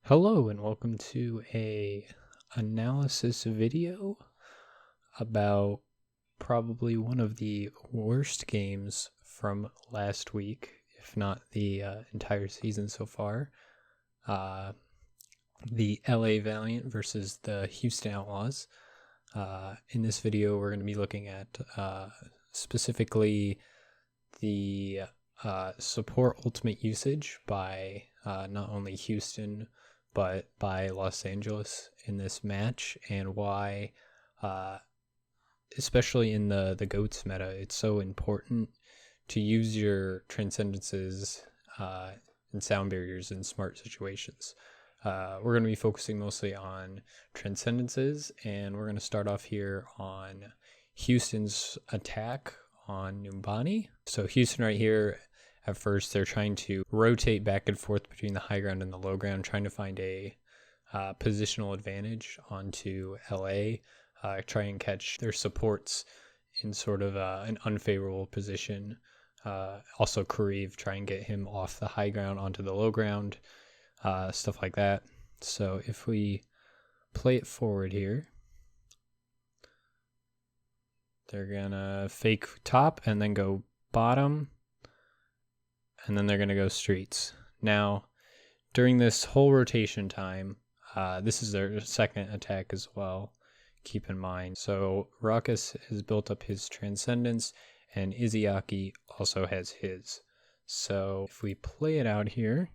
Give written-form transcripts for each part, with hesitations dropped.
Hello and welcome to a analysis video about probably one of the worst games from last week, if not the entire season so far. The LA Valiant versus the Houston Outlaws. In this video, we're going to be looking at specifically the support ultimate usage by not only Houston but by Los Angeles in this match, and why especially in the GOATS meta it's so important to use your transcendences and sound barriers in smart situations. We're going to be focusing mostly on transcendences, and we're going to start off here on Houston's attack on Numbani. So Houston right here, at first they're trying to rotate back and forth between the high ground and the low ground, trying to find a positional advantage onto LA, try and catch their supports in sort of an unfavorable position. Also Kareev, try and get him off the high ground onto the low ground, stuff like that. So if we play it forward here, they're gonna fake top and then go bottom, and then they're gonna go streets. Now, during this whole rotation time, this is their second attack as well, keep in mind. So Ruckus has built up his transcendence, and Izzyaki also has his. So if we play it out here,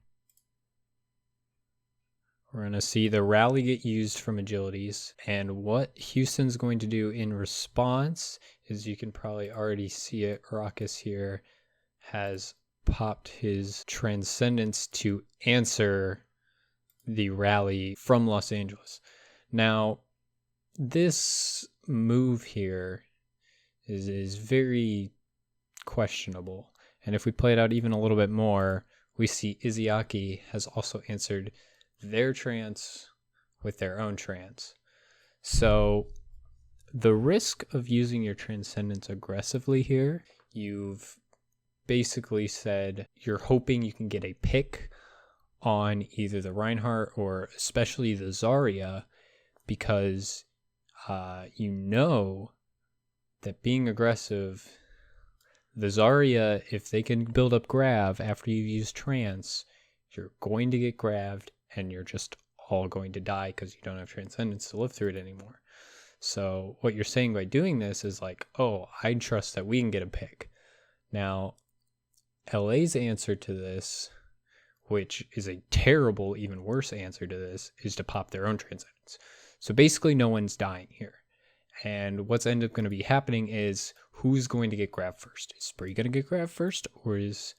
we're going to see the rally get used from agilities, and what Houston's going to do in response is, you can probably already see it, Ruckus here has popped his transcendence to answer the rally from Los Angeles. Now, this move here is very questionable, and if we play it out even a little bit more, we see Izzyaki has also answered their trance with their own trance. So the risk of using your transcendence aggressively here, you've basically said you're hoping you can get a pick on either the Reinhardt or especially the Zarya, because you know that being aggressive, the Zarya, if they can build up grav after you use trance, you're going to get graved and you're just all going to die because you don't have transcendence to live through it anymore. So what you're saying by doing this is like, oh, I trust that we can get a pick. Now, LA's answer to this, which is a terrible, even worse answer to this, is to pop their own transcendence. So basically no one's dying here. And what's ended up going to be happening is, who's going to get grabbed first? Is Spree going to get grabbed first, or is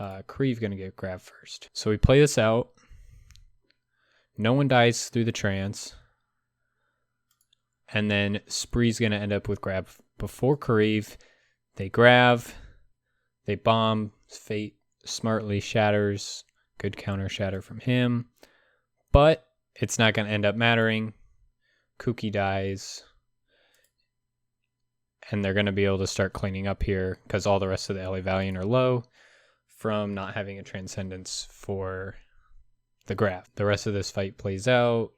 Kareev going to get grabbed first? So we play this out. No one dies through the trance. And then Spree's going to end up with grab before Kareev. They grab, they bomb, Fate smartly shatters. Good counter shatter from him. But it's not going to end up mattering. Kuki dies. And they're going to be able to start cleaning up here because all the rest of the LA Valiant are low from not having a transcendence for the grav. The rest of this fight plays out.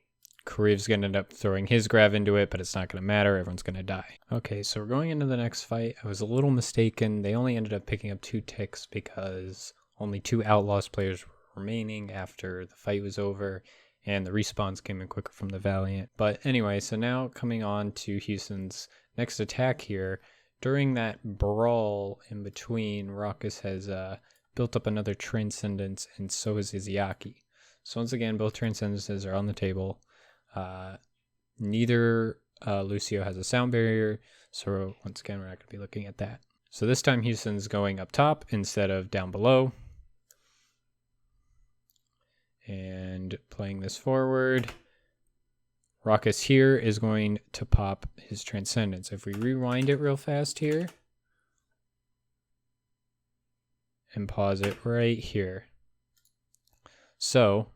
Kareev's going to end up throwing his grav into it, but it's not going to matter. Everyone's going to die. Okay, so we're going into the next fight. I was a little mistaken. They only ended up picking up 2 ticks because only 2 Outlaws players were remaining after the fight was over, and the respawns came in quicker from the Valiant. But anyway, so now coming on to Houston's next attack here. During that brawl in between, Ruckus has built up another transcendence, and so is Izzyaki. So once again, both transcendences are on the table. Neither Lucio has a sound barrier, so once again, we're not going to be looking at that. So this time Houston's going up top instead of down below. And playing this forward, Ruckus here is going to pop his transcendence. If we rewind it real fast here and pause it right here. So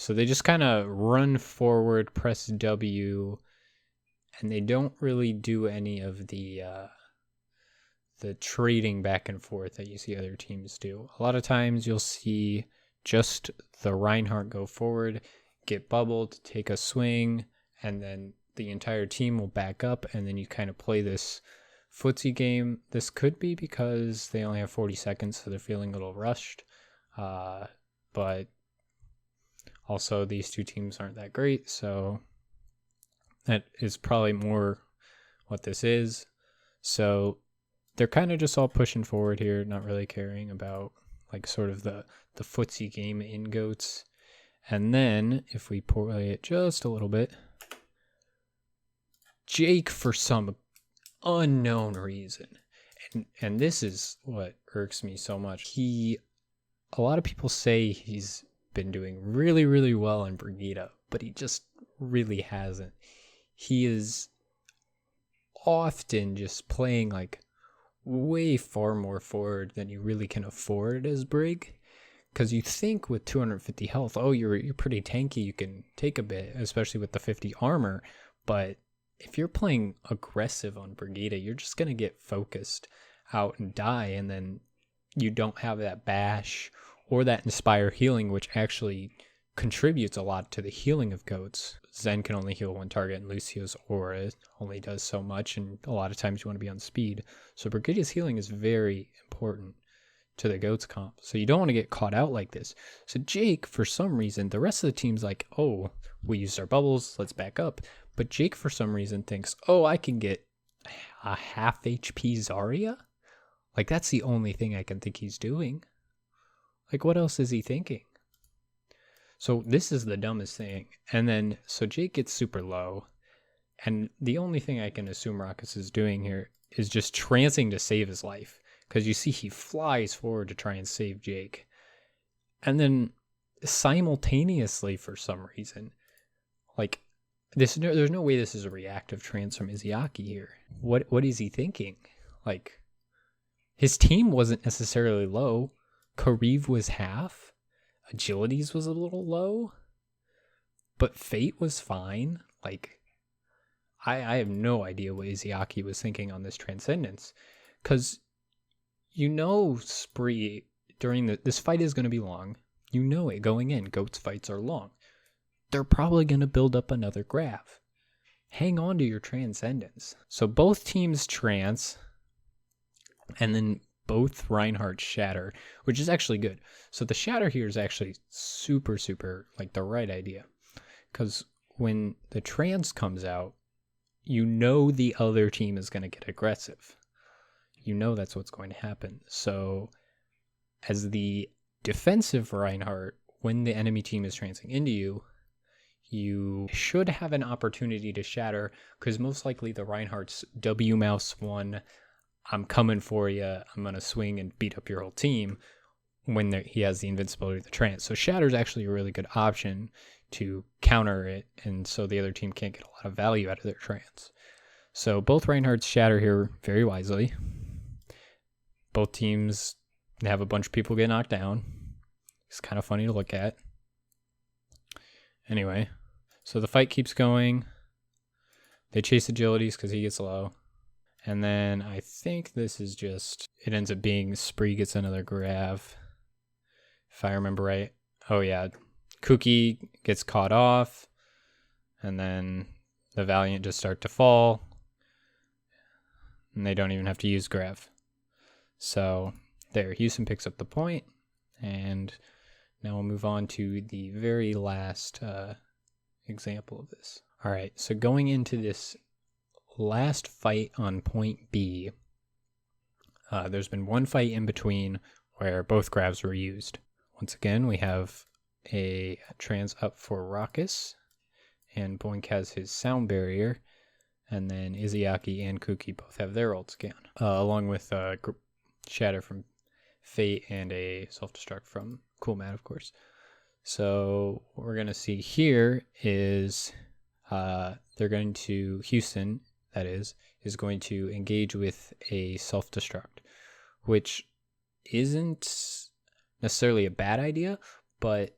they just kind of run forward, press W, and they don't really do any of the trading back and forth that you see other teams do. A lot of times you'll see just the Reinhardt go forward, get bubbled, take a swing, and then the entire team will back up, and then you kind of play this footsie game. This could be because they only have 40 seconds, so they're feeling a little rushed. But also these two teams aren't that great, so that is probably more what this is. So they're kind of just all pushing forward here, not really caring about like sort of the footsie game in GOATs. And then if we play it just a little bit, Jake, for some unknown reason, and this is what irks me so much, a lot of people say he's been doing really, really well in Brigida, but he just really hasn't. He is often just playing like way far more forward than you really can afford as Brig. Because you think with 250 health, oh, you're pretty tanky, you can take a bit, especially with the 50 armor. But if you're playing aggressive on Brigida, you're just going to get focused out and die, and then you don't have that bash or that inspire healing, which actually contributes a lot to the healing of GOATs. Zen can only heal one target, and Lucio's aura only does so much, and a lot of times you want to be on speed. So Brigida's healing is very important to the GOATs comp. So you don't want to get caught out like this. So Jake, for some reason, the rest of the team's like, oh, we used our bubbles, let's back up. But Jake, for some reason, thinks, oh, I can get a half HP Zarya? Like, that's the only thing I can think he's doing. Like, what else is he thinking? So this is the dumbest thing. And then, so Jake gets super low. And the only thing I can assume Raucus is doing here is just trancing to save his life. Because you see he flies forward to try and save Jake. And then simultaneously, for some reason, like, there's no way this is a reactive trance from Izayaki here. What is he thinking? Like, his team wasn't necessarily low. Kariv was half. Agilities was a little low. But Fate was fine. Like, I have no idea what Izayaki was thinking on this Transcendence. Because, you know, Spree, during this fight is going to be long. You know it going in. GOATs fights are long. They're probably going to build up another graph. Hang on to your Transcendence. So both teams trance, and then both Reinhardt shatter, which is actually good. So the shatter here is actually super, super, like, the right idea. Because when the trance comes out, you know the other team is going to get aggressive. You know that's what's going to happen. So as the defensive Reinhardt, when the enemy team is trancing into you, you should have an opportunity to shatter, because most likely the Reinhardt's W mouse one, I'm coming for you, I'm going to swing and beat up your whole team when he has the invincibility of the trance. So shatter is actually a really good option to counter it, and so the other team can't get a lot of value out of their trance. So both Reinhardts shatter here very wisely. Both teams have a bunch of people get knocked down. It's kind of funny to look at. Anyway, so the fight keeps going. They chase agilities because he gets low. And then I think this is just, it ends up being Spree gets another grab, if I remember right. Oh yeah, Kuki gets caught off, and then the Valiant just start to fall, and they don't even have to use Grav. So there, Houston picks up the point, and now we'll move on to the very last example of this. All right, so going into this last fight on point B, there's been one fight in between where both Gravs were used. Once again, we have a trans up for Raucus, and Boink has his sound barrier, and then Izayaki and Kuki both have their ults again, along with Shatter from Fate and a self-destruct from Cool Matt, of course. So what we're going to see here is they're going to, Houston, that is going to engage with a self-destruct, which isn't necessarily a bad idea, but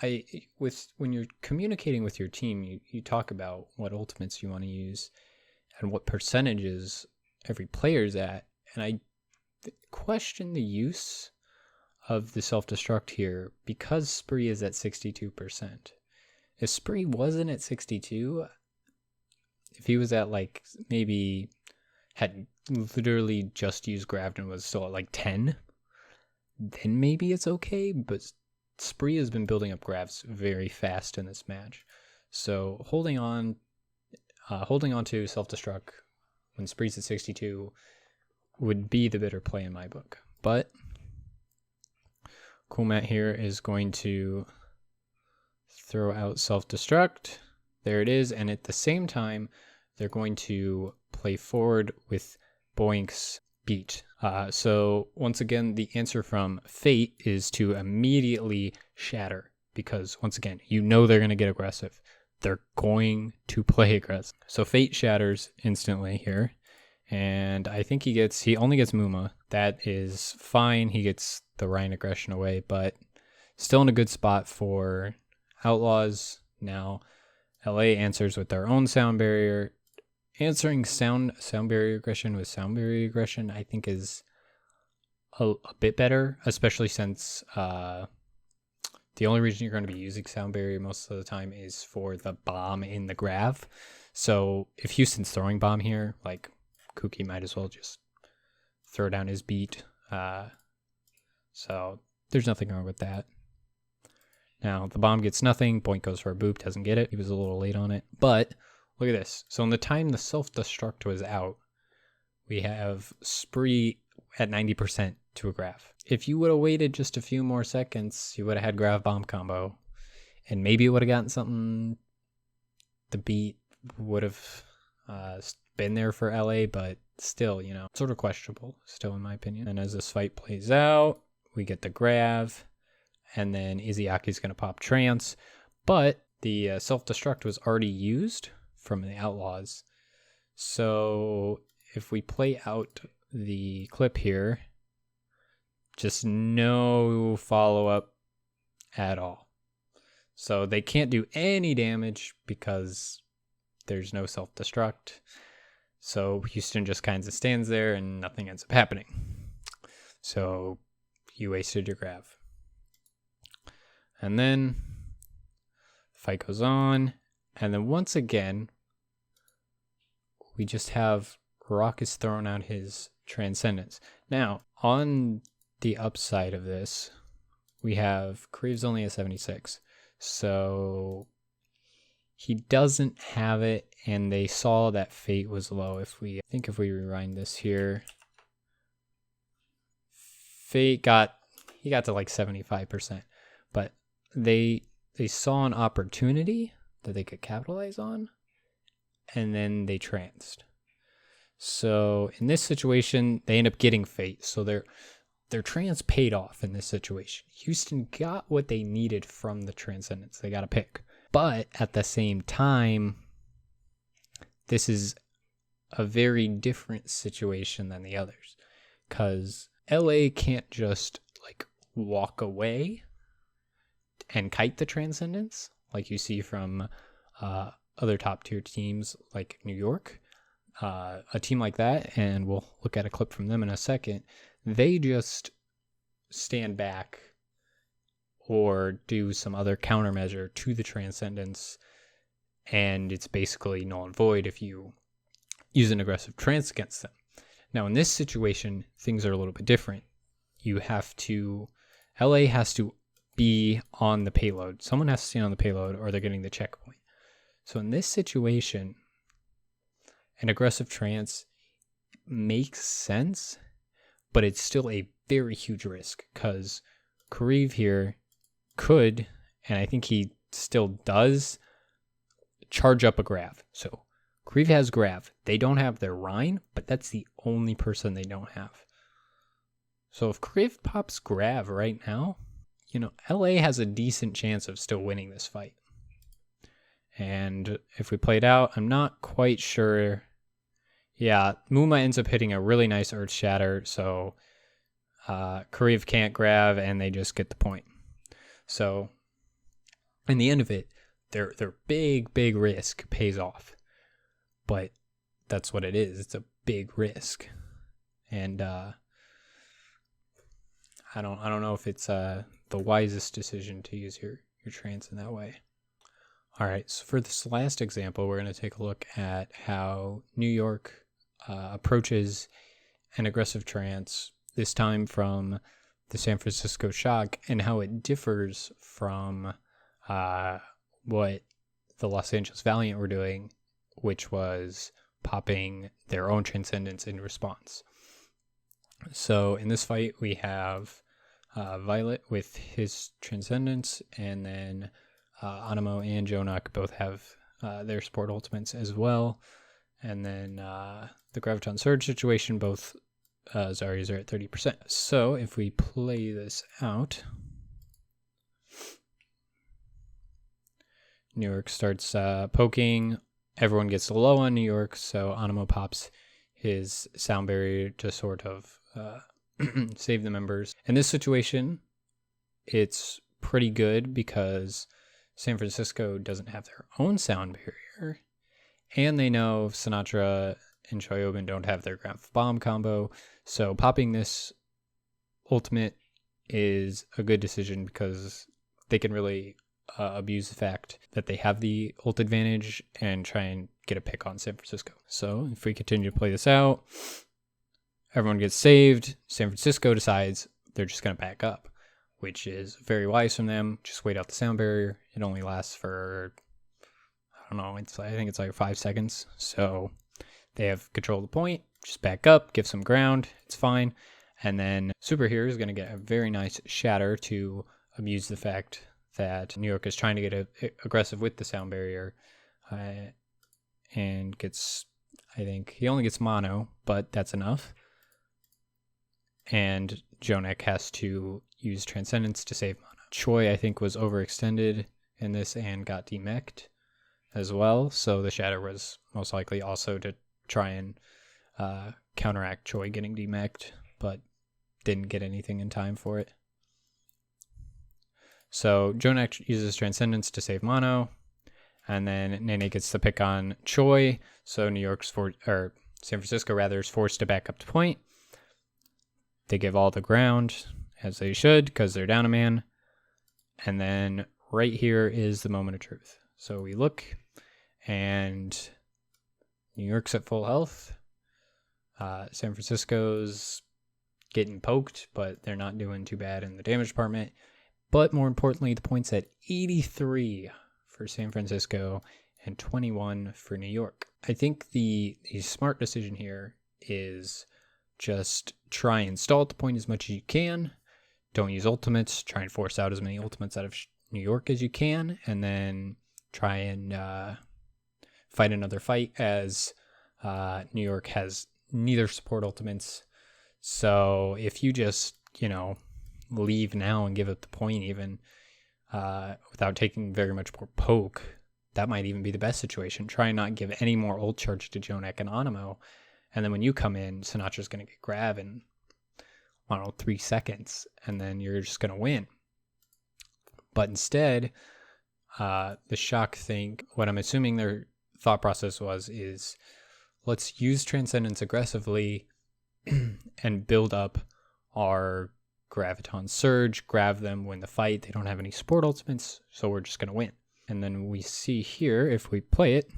when you're communicating with your team, you talk about what ultimates you want to use and what percentages every player's at, and I question the use of the self-destruct here, because Spree is at 62%. If Spree wasn't at 62, if he was at like maybe had literally just used Gravd and was still at like 10, then maybe it's okay, but Spree has been building up Gravs very fast in this match. So holding on to self-destruct when Spree's at 62 would be the better play in my book. But Coolmat here is going to throw out self-destruct. There it is, and at the same time, they're going to play forward with Boink's beat. So once again, the answer from Fate is to immediately shatter, because once again, you know they're going to get aggressive. They're going to play aggressive. So Fate shatters instantly here, and I think he only gets Muma. That is fine. He gets the Ryan aggression away, but still in a good spot for Outlaws. Now LA answers with their own sound barrier. Answering sound barrier aggression with sound barrier aggression, I think, is a bit better, especially since the only reason you're going to be using sound barrier most of the time is for the bomb in the Grav. So if Houston's throwing bomb here, like, Kuki might as well just throw down his beat. So there's nothing wrong with that. Now the bomb gets nothing. Boink goes for a boop, doesn't get it. He was a little late on it, but look at this. So in the time the self-destruct was out, we have Spree at 90% to a Grav. If you would have waited just a few more seconds, you would have had Grav bomb combo, and maybe it would have gotten something. The beat would have been there for LA, but still, sort of questionable still in my opinion. And as this fight plays out, we get the Grav, and then Izyaki's going to pop Trance, but the self-destruct was already used from the Outlaws. So if we play out the clip here, just no follow-up at all. So they can't do any damage because there's no self-destruct. So Houston just kind of stands there and nothing ends up happening. So you wasted your Grav. And then the fight goes on. And then once again, we just have Raucus throwing out his Transcendence. Now, on the upside of this, we have Creeves only at 76. So he doesn't have it, and they saw that Fate was low. I think if we rewind this here, Fate got to like 75%, but they saw an opportunity that they could capitalize on, and then they tranced. So in this situation, they end up getting Fate. So their trance paid off in this situation. Houston got what they needed from the Transcendence. They got a pick. But at the same time, this is a very different situation than the others, because LA can't just like walk away and kite the Transcendence like you see from other top tier teams like New York. A team like that, and we'll look at a clip from them in a second, they just stand back or do some other countermeasure to the Transcendence, and it's basically null and void if you use an aggressive trance against them. Now in this situation, things are a little bit different. LA has to be on the payload. Someone has to stand on the payload or they're getting the checkpoint. So in this situation, an aggressive trance makes sense, but it's still a very huge risk, because Kareev here could, and I think he still does, charge up a Grav. So Kareev has Grav. They don't have their Rhine, but that's the only person they don't have. So if Kareev pops Grav right now, LA has a decent chance of still winning this fight. And if we play it out, I'm not quite sure. Yeah, Muma ends up hitting a really nice Earth Shatter, so Kareev can't Grav, and they just get the point. So in the end of it, their big risk pays off. But that's what it is. It's a big risk. And I don't know if it's the wisest decision to use your trance in that way. All right, so for this last example, we're going to take a look at how New York approaches an aggressive trance, this time from the San Francisco Shock, and how it differs from what the Los Angeles Valiant were doing, which was popping their own transcendence in response. So in this fight, we have Violet with his transcendence, and then Anemo and Jonak both have their support ultimates as well. And then the Graviton Surge situation, both Zaryas are at 30%. So if we play this out, New York starts poking. Everyone gets low on New York, so Anemo pops his sound barrier to sort of save the members. In this situation, it's pretty good because San Francisco doesn't have their own sound barrier, and they know Sinatra and Choyobin don't have their Graph Bomb combo, so popping this ultimate is a good decision because they can really abuse the fact that they have the ult advantage and try and get a pick on San Francisco. So if we continue to play this out, everyone gets saved. San Francisco decides they're just going to back up, which is very wise from them. Just wait out the sound barrier. It only lasts for, I don't know, I think it's like 5 seconds. So they have control of the point. Just back up, give some ground. It's fine. And then Superhero is going to get a very nice shatter to abuse the fact that New York is trying to get aggressive with the sound barrier, and gets, I think he only gets mono, but that's enough. And Jonak has to use Transcendence to save mono. Choi, I think, was overextended in this and got demech'd as well, so the shatter was most likely also to try and counteract Choi getting demech'd, but didn't get anything in time for it. So Jonak uses Transcendence to save mono, and then Nene gets the pick on Choi, so San Francisco rather is forced to back up to point. They give all the ground, as they should, because they're down a man. And then right here is the moment of truth. So we look, and New York's at full health. San Francisco's getting poked, but they're not doing too bad in the damage department. But more importantly, the point's at 83 for San Francisco and 21 for New York. I think the smart decision here is just try and stall at the point as much as you can. Don't use ultimates. Try and force out as many ultimates out of New York as you can, and then try and fight another fight, as New York has neither support ultimates. So if you just, leave now and give up the point even without taking very much more poke, that might even be the best situation. Try and not give any more ult charge to Jonak and Anemo. And then when you come in, Sinatra's going to get grab in, 3 seconds, and then you're just going to win. But instead, the Shock think, what I'm assuming their thought process is let's use Transcendence aggressively and build up our Graviton Surge, grab them, win the fight. They don't have any support ultimates, so we're just going to win. And then we see here, if we play it,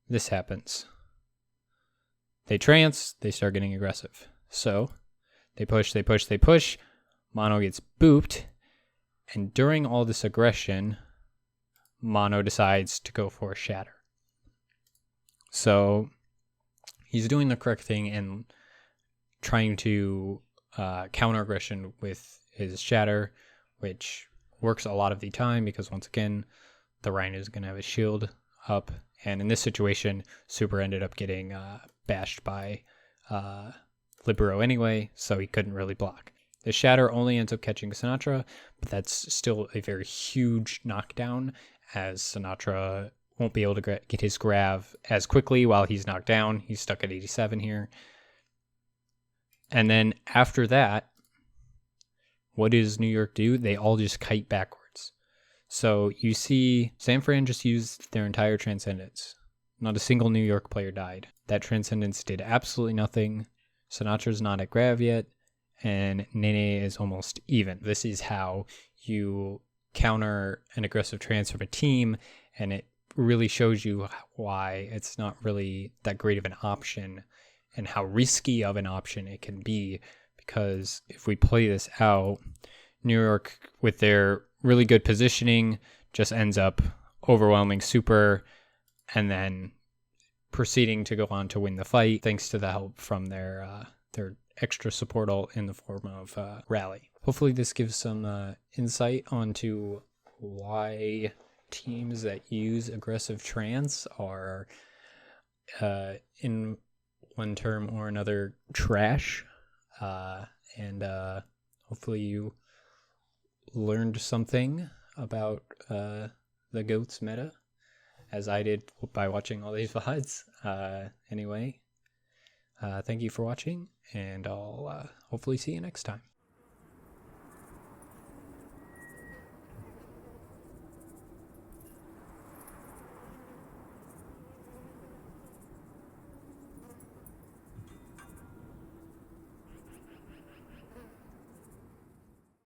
this happens. They trance, they start getting aggressive. So they push. Mono gets booped. And during all this aggression, Mono decides to go for a shatter. So he's doing the correct thing and trying to counter aggression with his shatter, which works a lot of the time because, once again, the Rhino is going to have his shield up. And in this situation, Super ended up getting bashed by Libero anyway, so he couldn't really block. The shatter only ends up catching Sinatra, but that's still a very huge knockdown, as Sinatra won't be able to get his grab as quickly while he's knocked down. He's stuck at 87 here. And then after that, what does New York do? They all just kite backwards. So you see San Fran just used their entire Transcendence. Not a single New York player died. That Transcendence did absolutely nothing. Sinatra's not at grab yet. and Nene is almost even. This is how you counter an aggressive trance from a team, and it really shows you why it's not really that great of an option and how risky of an option it can be. Because if we play this out, New York, with their really good positioning, just ends up overwhelming Super and then proceeding to go on to win the fight thanks to the help from their extra support ult in the form of Rally. Hopefully this gives some insight onto why teams that use aggressive trance are in one term or another trash. And hopefully you learned something about the GOATS meta, as I did by watching all these VODs. Anyway, thank you for watching, and I'll hopefully see you next time.